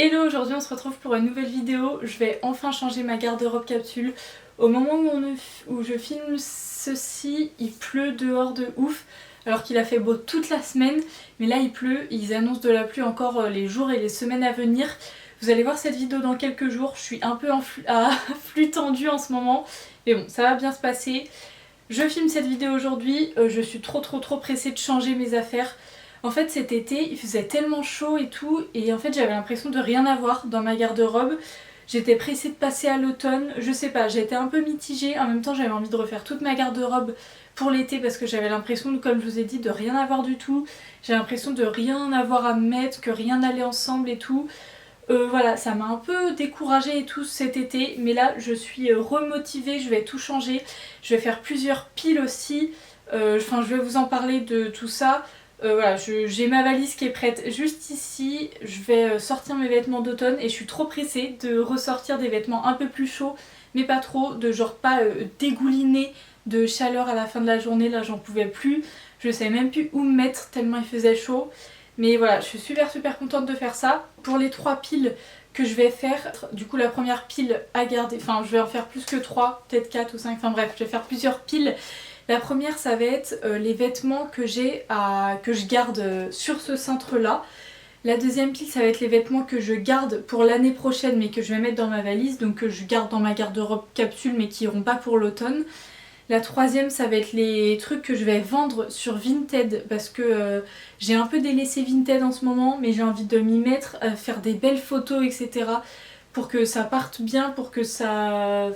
Hello, aujourd'hui on se retrouve pour une nouvelle vidéo. Je vais enfin changer ma garde-robe capsule. Au moment où je filme ceci, il pleut dehors de ouf. Alors qu'il a fait beau toute la semaine. Mais là il pleut, ils annoncent de la pluie encore les jours et les semaines à venir. Vous allez voir cette vidéo dans quelques jours. Je suis un peu à flux tendu en ce moment. Mais bon, ça va bien se passer. Je filme cette vidéo aujourd'hui. Je suis trop pressée de changer mes affaires. En fait cet été il faisait tellement chaud et tout et en fait j'avais l'impression de rien avoir dans ma garde-robe. J'étais pressée de passer à l'automne, je sais pas, j'étais un peu mitigée, en même temps j'avais envie de refaire toute ma garde-robe pour l'été parce que j'avais l'impression, comme je vous ai dit, de rien avoir du tout. J'ai l'impression de rien avoir à mettre, que rien n'allait ensemble et tout. Voilà, ça m'a un peu découragée et tout cet été, mais là je suis remotivée, je vais tout changer. Je vais faire plusieurs piles aussi, enfin je vais vous en parler de tout ça. Voilà, j'ai ma valise qui est prête juste ici, je vais sortir mes vêtements d'automne et je suis trop pressée de ressortir des vêtements un peu plus chauds, mais pas trop, de genre pas dégouliner de chaleur à la fin de la journée, là j'en pouvais plus, je savais même plus où me mettre tellement il faisait chaud. Mais voilà, je suis super contente de faire ça. Pour les 3 piles que je vais faire, du coup la première pile à garder, enfin je vais en faire plus que 3, peut-être 4 ou 5, enfin bref, je vais faire plusieurs piles. La première ça va être les vêtements que je garde sur ce cintre là. La deuxième pile ça va être les vêtements que je garde pour l'année prochaine mais que je vais mettre dans ma valise, donc que je garde dans ma garde-robe capsule mais qui iront pas pour l'automne. La troisième ça va être les trucs que je vais vendre sur Vinted parce que j'ai un peu délaissé Vinted en ce moment mais j'ai envie de m'y mettre, faire des belles photos etc. pour que ça parte bien, pour que ça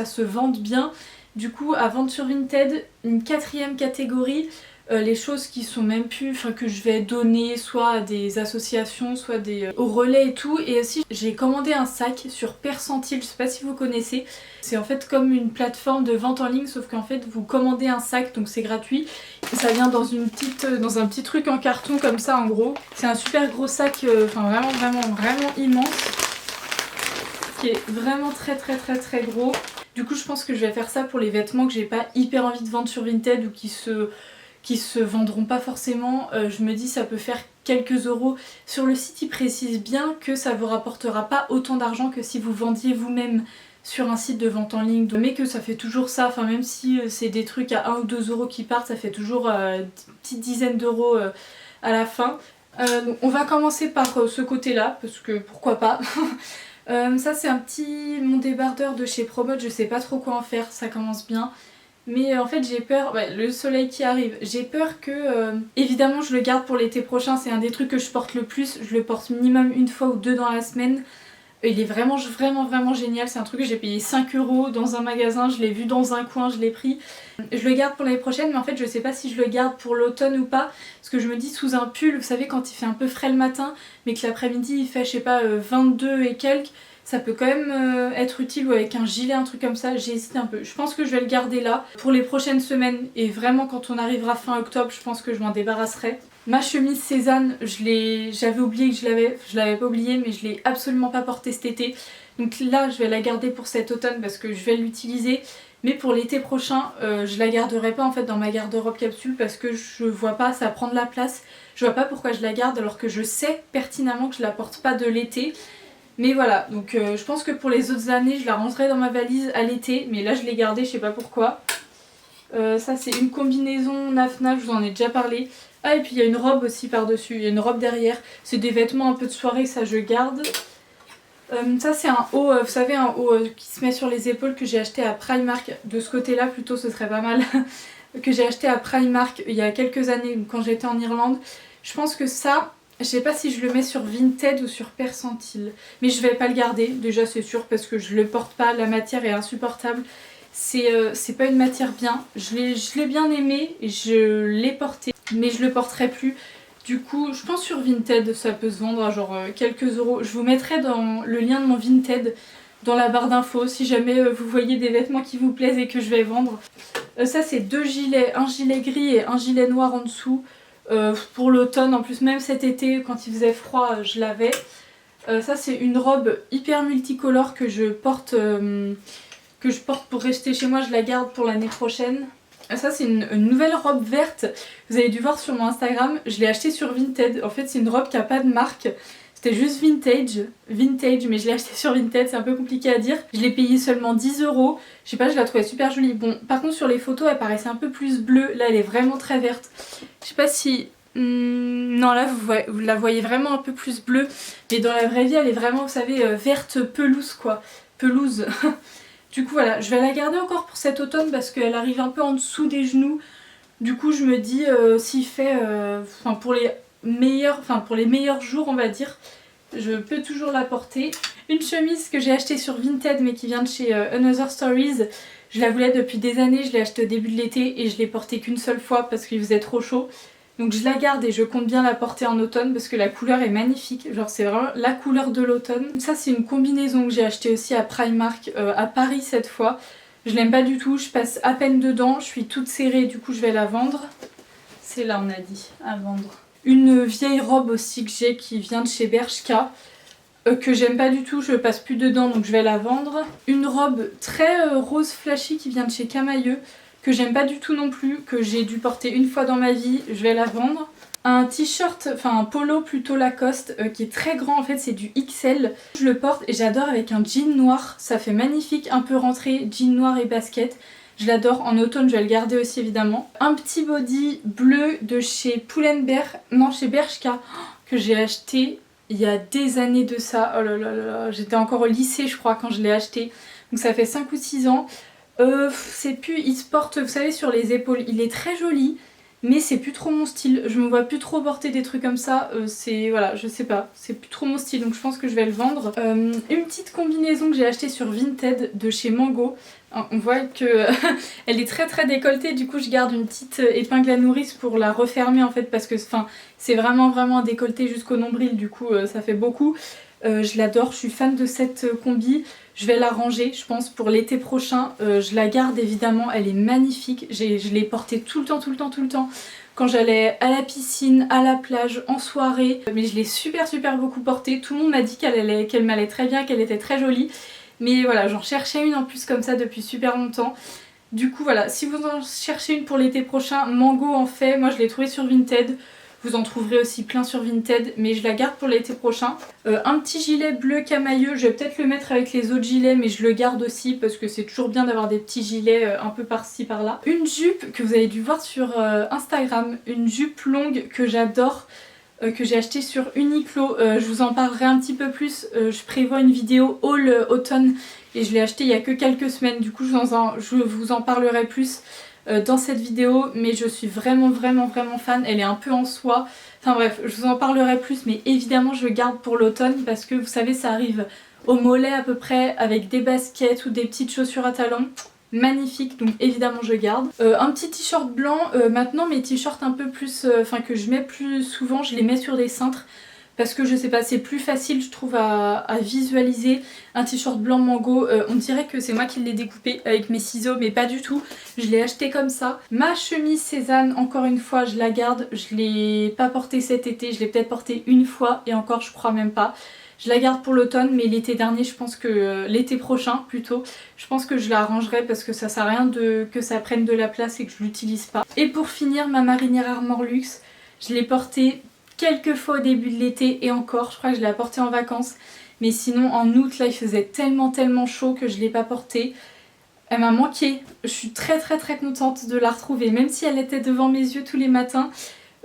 se vende bien. Du coup à vendre sur Vinted, une quatrième catégorie, les choses qui sont même plus, enfin que je vais donner soit à des associations, soit au relais et tout. Et aussi j'ai commandé un sac sur Percentile, je sais pas si vous connaissez. C'est en fait comme une plateforme de vente en ligne sauf qu'en fait vous commandez un sac donc c'est gratuit. Et ça vient dans un petit truc en carton comme ça en gros. C'est un super gros sac, enfin vraiment immense. Qui est vraiment très gros. Du coup je pense que je vais faire ça pour les vêtements que j'ai pas hyper envie de vendre sur Vinted ou qui se vendront pas forcément. Je me dis ça peut faire quelques euros. Sur le site il précise bien que ça vous rapportera pas autant d'argent que si vous vendiez vous-même sur un site de vente en ligne, mais que ça fait toujours ça, enfin même si c'est des trucs à 1 ou 2 euros qui partent, ça fait toujours une petite dizaine d'euros à la fin. Donc on va commencer par ce côté là parce que pourquoi pas. Ça c'est mon débardeur de chez Promode, je sais pas trop quoi en faire, ça commence bien. Mais en fait j'ai peur, le soleil qui arrive, j'ai peur que... évidemment je le garde pour l'été prochain, c'est un des trucs que je porte le plus, je le porte minimum une fois ou deux dans la semaine. Il est vraiment génial, c'est un truc que j'ai payé 5 € dans un magasin, je l'ai vu dans un coin, je l'ai pris. Je le garde pour l'année prochaine mais en fait je sais pas si je le garde pour l'automne ou pas. Parce que je me dis sous un pull, vous savez quand il fait un peu frais le matin mais que l'après-midi il fait je sais pas 22 et quelques, ça peut quand même être utile, ou avec un gilet, un truc comme ça, j'hésite un peu. Je pense que je vais le garder là pour les prochaines semaines et vraiment quand on arrivera fin octobre je pense que je m'en débarrasserai. Ma chemise Cézanne, j'avais oublié que je l'avais pas oublié mais je l'ai absolument pas portée cet été. Donc là je vais la garder pour cet automne parce que je vais l'utiliser. Mais pour l'été prochain, je la garderai pas en fait dans ma garde-robe capsule parce que je vois pas, ça prend de la place. Je vois pas pourquoi je la garde alors que je sais pertinemment que je la porte pas de l'été. Mais voilà, donc je pense que pour les autres années je la rangerai dans ma valise à l'été. Mais là je l'ai gardée, je sais pas pourquoi. Ça c'est une combinaison Nafna, je vous en ai déjà parlé. Ah et puis il y a une robe aussi par dessus, il y a une robe derrière. C'est des vêtements un peu de soirée, ça je garde. Ça c'est un haut, vous savez un haut qui se met sur les épaules que j'ai acheté à Primark. De ce côté là plutôt ce serait pas mal. Que j'ai acheté à Primark il y a quelques années quand j'étais en Irlande. Je pense que ça, je sais pas si je le mets sur Vinted ou sur Percentile. Mais je vais pas le garder déjà c'est sûr parce que je le porte pas, la matière est insupportable. C'est pas une matière bien, je l'ai bien aimé, je l'ai porté mais je le porterai plus. Du coup je pense sur Vinted ça peut se vendre à genre quelques euros. Je vous mettrai dans le lien de mon Vinted dans la barre d'infos si jamais vous voyez des vêtements qui vous plaisent et que je vais vendre. Ça c'est 2 gilets, un gilet gris et un gilet noir en dessous pour l'automne. En plus même cet été quand il faisait froid je l'avais. Ça c'est une robe hyper multicolore que je porte pour rester chez moi, je la garde pour l'année prochaine. Ça c'est une nouvelle robe verte, vous avez dû voir sur mon Instagram, je l'ai achetée sur Vinted. En fait c'est une robe qui a pas de marque, C'était juste vintage, mais je l'ai acheté sur Vinted, c'est un peu compliqué à dire. Je l'ai payé seulement 10 €. Je sais pas, je la trouvais super jolie. Bon, par contre sur les photos elle paraissait un peu plus bleue, là elle est vraiment très verte. Je sais pas si... non, là vous la voyez vraiment un peu plus bleue, mais dans la vraie vie elle est vraiment, vous savez, verte pelouse quoi. Pelouse. Du coup voilà, je vais la garder encore pour cet automne parce qu'elle arrive un peu en dessous des genoux. Du coup je me dis s'il fait, pour les meilleurs jours on va dire, je peux toujours la porter. Une chemise que j'ai achetée sur Vinted mais qui vient de chez Another Stories. Je la voulais depuis des années, je l'ai achetée au début de l'été et je l'ai portée qu'une seule fois parce qu'il faisait trop chaud. Donc je la garde et je compte bien la porter en automne parce que la couleur est magnifique. Genre c'est vraiment la couleur de l'automne. Ça c'est une combinaison que j'ai achetée aussi à Primark à Paris cette fois. Je l'aime pas du tout, je passe à peine dedans, je suis toute serrée, du coup je vais la vendre. C'est là on a dit, à vendre. Une vieille robe aussi que j'ai qui vient de chez Bershka. Que j'aime pas du tout, je passe plus dedans donc je vais la vendre. Une robe très rose flashy qui vient de chez Camailleux, que j'aime pas du tout non plus, que j'ai dû porter une fois dans ma vie, je vais la vendre. Un t-shirt, enfin un polo plutôt Lacoste qui est très grand en fait, c'est du XL. Je le porte et j'adore avec un jean noir, ça fait magnifique, un peu rentré, jean noir et basket. Je l'adore, en automne je vais le garder aussi évidemment. Un petit body bleu de chez Pull&Bear, non chez Bershka, que j'ai acheté il y a des années de ça. Oh là là là, j'étais encore au lycée je crois quand je l'ai acheté, donc ça fait 5 ou 6 ans. C'est plus, il se porte vous savez sur les épaules, il est très joli. Mais c'est plus trop mon style, je me vois plus trop porter des trucs comme ça, c'est, voilà, je sais pas, c'est plus trop mon style donc je pense que je vais le vendre. Une petite combinaison que j'ai achetée sur Vinted de chez Mango, on voit que elle est très très décolletée, du coup je garde une petite épingle à nourrice pour la refermer en fait parce que c'est vraiment un décolleté jusqu'au nombril, du coup ça fait beaucoup. Je l'adore, je suis fan de cette combi. Je vais la ranger je pense pour l'été prochain. Je la garde évidemment, elle est magnifique. Je l'ai portée tout le temps. Quand j'allais à la piscine, à la plage, en soirée. Mais je l'ai super beaucoup portée. Tout le monde m'a dit qu'elle m'allait très bien, qu'elle était très jolie. Mais voilà, j'en cherchais une en plus comme ça depuis super longtemps. Du coup voilà, si vous en cherchez une pour l'été prochain, Mango en fait. Moi je l'ai trouvée sur Vinted. Vous en trouverez aussi plein sur Vinted, mais je la garde pour l'été prochain. Un petit gilet bleu camailleux, je vais peut-être le mettre avec les autres gilets, mais je le garde aussi parce que c'est toujours bien d'avoir des petits gilets un peu par-ci par-là. Une jupe que vous avez dû voir sur Instagram, une jupe longue que j'adore, que j'ai achetée sur Uniqlo. Je vous en parlerai un petit peu plus, je prévois une vidéo haul automne et je l'ai achetée il y a que quelques semaines, du coup je vous en parlerai plus dans cette vidéo, mais je suis vraiment fan, elle est un peu en soie. Enfin bref, je vous en parlerai plus, mais évidemment je le garde pour l'automne parce que vous savez ça arrive au mollet à peu près avec des baskets ou des petites chaussures à talons. Magnifique, donc évidemment je garde. Un petit t-shirt blanc, maintenant mes t-shirts un peu plus, que je mets plus souvent, je les mets sur des cintres. Parce que je sais pas, c'est plus facile je trouve à visualiser. Un t-shirt blanc Mango, on dirait que c'est moi qui l'ai découpé avec mes ciseaux, mais pas du tout. Je l'ai acheté comme ça. Ma chemise Cézanne, encore une fois, je la garde. Je l'ai pas portée cet été, je l'ai peut-être portée une fois et encore je crois même pas. Je la garde pour l'automne, mais l'été dernier, je pense que l'été prochain plutôt, je pense que je la rangerai parce que ça sert à rien que ça prenne de la place et que je l'utilise pas. Et pour finir, ma marinière Armor Luxe, je l'ai portée quelques fois au début de l'été et encore, je crois que je l'ai portée en vacances. Mais sinon en août là il faisait tellement chaud que je l'ai pas portée. Elle m'a manqué, je suis très contente de la retrouver. Même si elle était devant mes yeux tous les matins,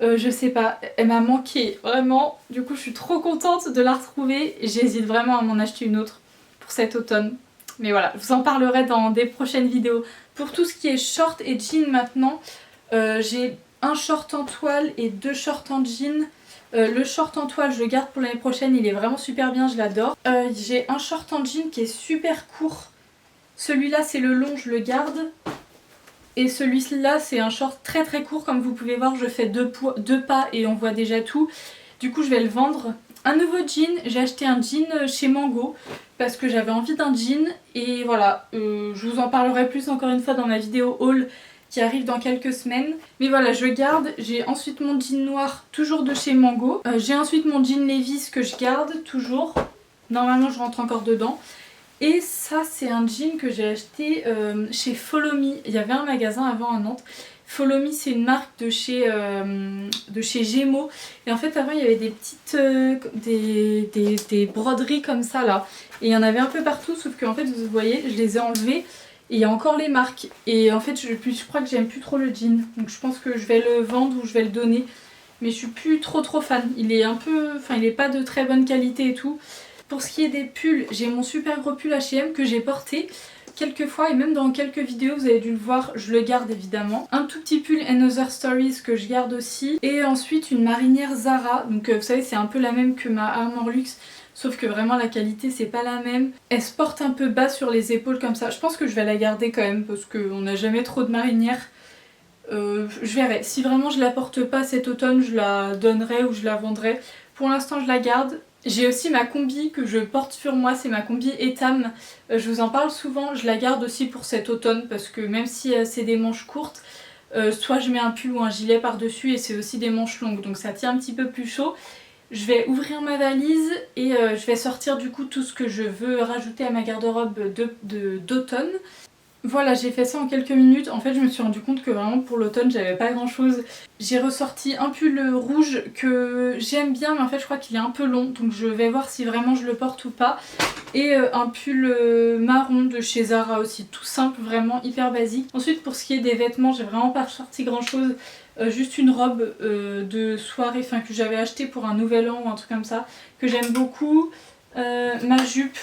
je sais pas, elle m'a manqué vraiment. Du coup je suis trop contente de la retrouver. J'hésite vraiment à m'en acheter une autre pour cet automne. Mais voilà, je vous en parlerai dans des prochaines vidéos. Pour tout ce qui est short et jean maintenant, j'ai un short en toile et 2 shorts en jean. Le short en toile je le garde pour l'année prochaine, il est vraiment super bien, je l'adore. J'ai un short en jean qui est super court. Celui-là c'est le long, je le garde. Et celui-là c'est un short très court, comme vous pouvez voir je fais deux pas et on voit déjà tout. Du coup je vais le vendre. Un nouveau jean, j'ai acheté un jean chez Mango parce que j'avais envie d'un jean. Et voilà, je vous en parlerai plus encore une fois dans ma vidéo haul qui arrive dans quelques semaines. Mais voilà, je garde. J'ai ensuite mon jean noir, toujours de chez Mango. J'ai ensuite mon jean Levi's que je garde, toujours. Normalement, je rentre encore dedans. Et ça, c'est un jean que j'ai acheté chez Follow Me. Il y avait un magasin avant à Nantes. Follow Me, c'est une marque de chez Gémeaux. Et en fait avant il y avait des petites des broderies comme ça là. Et il y en avait un peu partout, sauf que en fait vous voyez je les ai enlevées. Et il y a encore les marques. Et en fait je crois que j'aime plus trop le jean. Donc je pense que je vais le vendre ou je vais le donner. Mais je suis plus trop fan. Il est un peu... Enfin il est pas de très bonne qualité et tout. Pour ce qui est des pulls, j'ai mon super gros pull H&M que j'ai porté quelques fois et même dans quelques vidéos vous avez dû le voir, je le garde évidemment. Un tout petit pull Another Stories que je garde aussi. Et ensuite une marinière Zara. Donc vous savez c'est un peu la même que ma Armor Luxe. Sauf que vraiment la qualité c'est pas la même. Elle se porte un peu bas sur les épaules comme ça. Je pense que je vais la garder quand même parce qu'on n'a jamais trop de marinières. Je verrai. Si vraiment je la porte pas cet automne, je la donnerai ou je la vendrai. Pour l'instant je la garde. J'ai aussi ma combi que je porte sur moi, c'est ma combi Etam. Je vous en parle souvent, je la garde aussi pour cet automne parce que même si c'est des manches courtes, soit je mets un pull ou un gilet par dessus et c'est aussi des manches longues donc ça tient un petit peu plus chaud. Je vais ouvrir ma valise et je vais sortir du coup tout ce que je veux rajouter à ma garde-robe d'automne. Voilà, j'ai fait ça en quelques minutes. En fait, je me suis rendu compte que vraiment pour l'automne, j'avais pas grand chose. J'ai ressorti un pull rouge que j'aime bien, mais en fait, je crois qu'il est un peu long. Donc, je vais voir si vraiment je le porte ou pas. Et un pull marron de chez Zara aussi. Tout simple, vraiment hyper basique. Ensuite, pour ce qui est des vêtements, j'ai vraiment pas ressorti grand chose. Juste une robe de soirée, enfin que j'avais acheté pour un nouvel an ou un truc comme ça, que j'aime beaucoup. Ma jupe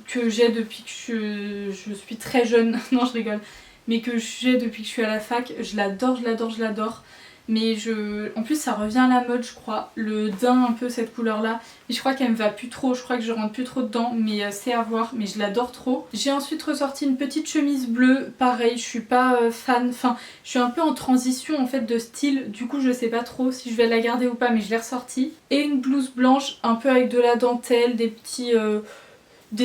que j'ai depuis que je suis très jeune, non je rigole, mais que j'ai depuis que je suis à la fac, je l'adore, je l'adore, je l'adore. Mais en plus ça revient à la mode je crois, le daim un peu cette couleur là. Et je crois qu'elle me va plus trop, je crois que je rentre plus trop dedans, mais c'est à voir, mais je l'adore trop. J'ai ensuite ressorti une petite chemise bleue, pareil je suis pas fan, enfin je suis un peu en transition en fait de style. Du coup je sais pas trop si je vais la garder ou pas mais je l'ai ressortie. Et une blouse blanche un peu avec de la dentelle, des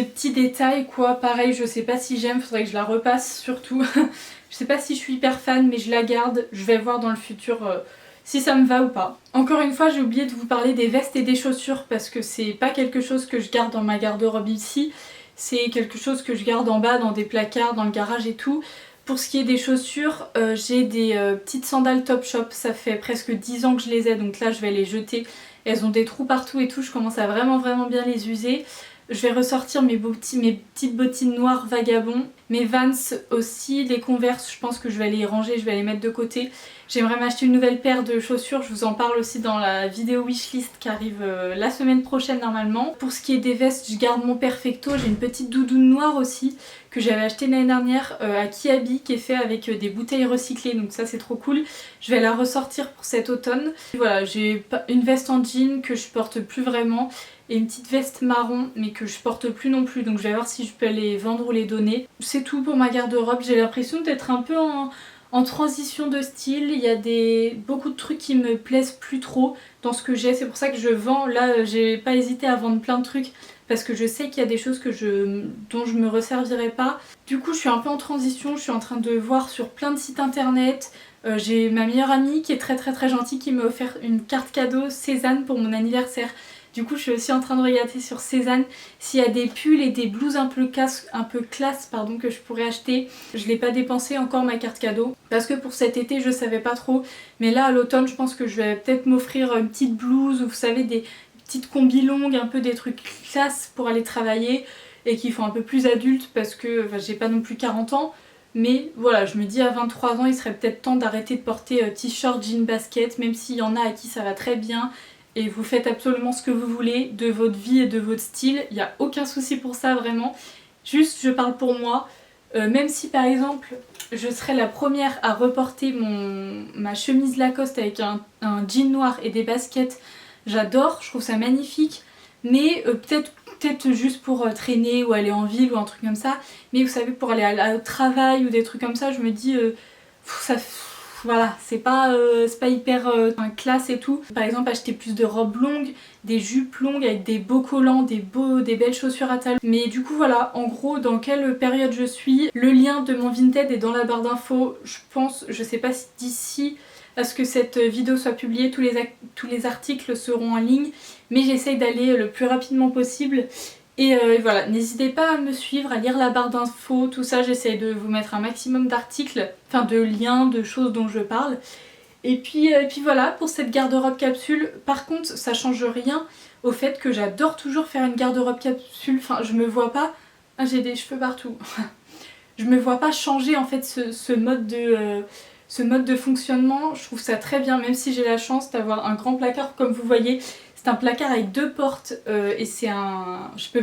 petits détails quoi, pareil je sais pas si j'aime, faudrait que je la repasse surtout. Je sais pas si je suis hyper fan mais je la garde, je vais voir dans le futur si ça me va ou pas. Encore une fois j'ai oublié de vous parler des vestes et des chaussures parce que c'est pas quelque chose que je garde dans ma garde-robe ici, c'est quelque chose que je garde en bas dans des placards, dans le garage et tout. Pour ce qui est des chaussures, j'ai des petites sandales Topshop, ça fait presque 10 ans que je les ai donc là je vais les jeter. Elles ont des trous partout et tout, je commence à vraiment bien les user. Je vais ressortir mes petites bottines noires vagabond. Mes Vans aussi, les Converse, je pense que je vais les ranger, je vais les mettre de côté. J'aimerais m'acheter une nouvelle paire de chaussures, je vous en parle aussi dans la vidéo wishlist qui arrive la semaine prochaine normalement. Pour ce qui est des vestes, je garde mon Perfecto, j'ai une petite doudoune noire aussi que j'avais acheté l'année dernière à Kiabi qui est fait avec des bouteilles recyclées donc ça c'est trop cool. Je vais la ressortir pour cet automne. Voilà, j'ai une veste en jean que je porte plus vraiment et une petite veste marron mais que je porte plus non plus donc je vais voir si je peux les vendre ou les donner. C'est tout pour ma garde-robe, j'ai l'impression d'être un peu en transition de style, il y a beaucoup de trucs qui me plaisent plus trop dans ce que j'ai, c'est pour ça que je vends, là j'ai pas hésité à vendre plein de trucs parce que je sais qu'il y a des choses dont je me resservirai pas. Du coup je suis un peu en transition, je suis en train de voir sur plein de sites internet. J'ai ma meilleure amie qui est très gentille qui m'a offert une carte cadeau Cézanne pour mon anniversaire. Du coup je suis aussi en train de regarder sur Cézanne s'il y a des pulls et des blouses un peu classe que je pourrais acheter. Je l'ai pas dépensé encore ma carte cadeau parce que pour cet été je savais pas trop. Mais là à l'automne je pense que je vais peut-être m'offrir une petite blouse ou vous savez des petites combis longues, un peu des trucs classe pour aller travailler et qui font un peu plus adulte parce que j'ai pas non plus 40 ans. Mais voilà, je me dis à 23 ans il serait peut-être temps d'arrêter de porter t-shirt, jean, basket, même s'il y en a à qui ça va très bien. Et vous faites absolument ce que vous voulez de votre vie et de votre style, il n'y a aucun souci pour ça vraiment. Juste je parle pour moi, même si par exemple je serais la première à reporter ma chemise Lacoste avec un jean noir et des baskets, j'adore, je trouve ça magnifique. Mais peut-être juste pour traîner ou aller en ville ou un truc comme ça. Mais vous savez pour aller au travail ou des trucs comme ça je me dis voilà, c'est pas hyper classe et tout. Par exemple acheter plus de robes longues, des jupes longues avec des beaux collants, des belles chaussures à talons. Mais du coup voilà, en gros dans quelle période je suis. Le lien de mon Vinted est dans la barre d'infos, je pense, je sais pas si d'ici à ce que cette vidéo soit publiée, tous les articles seront en ligne. Mais j'essaye d'aller le plus rapidement possible. Et voilà, n'hésitez pas à me suivre, à lire la barre d'infos, tout ça, j'essaie de vous mettre un maximum d'articles, enfin de liens, de choses dont je parle. Et puis voilà, pour cette garde-robe capsule, par contre ça change rien au fait que j'adore toujours faire une garde-robe capsule, enfin je me vois pas... Ah, j'ai des cheveux partout. Je me vois pas changer en fait ce mode de fonctionnement, je trouve ça très bien, même si j'ai la chance d'avoir un grand placard comme vous voyez. C'est un placard avec 2 portes et c'est un... je peux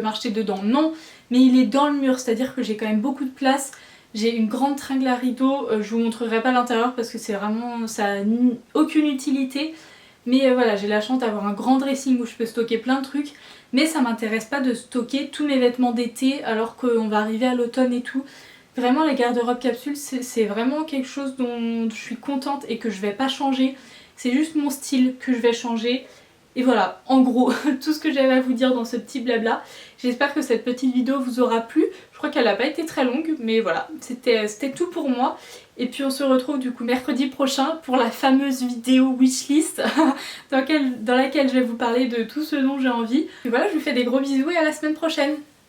marcher dedans, non, mais il est dans le mur, c'est-à-dire que j'ai quand même beaucoup de place. J'ai une grande tringle à rideaux, je vous montrerai pas l'intérieur parce que c'est vraiment... ça n'a aucune utilité. Mais voilà, j'ai la chance d'avoir un grand dressing où je peux stocker plein de trucs. Mais ça m'intéresse pas de stocker tous mes vêtements d'été alors qu'on va arriver à l'automne et tout. Vraiment la garde-robe capsule c'est vraiment quelque chose dont je suis contente et que je vais pas changer. C'est juste mon style que je vais changer. Et voilà, en gros, tout ce que j'avais à vous dire dans ce petit blabla. J'espère que cette petite vidéo vous aura plu. Je crois qu'elle n'a pas été très longue, mais voilà, c'était tout pour moi. Et puis on se retrouve du coup mercredi prochain pour la fameuse vidéo wishlist dans laquelle je vais vous parler de tout ce dont j'ai envie. Et voilà, je vous fais des gros bisous et à la semaine prochaine.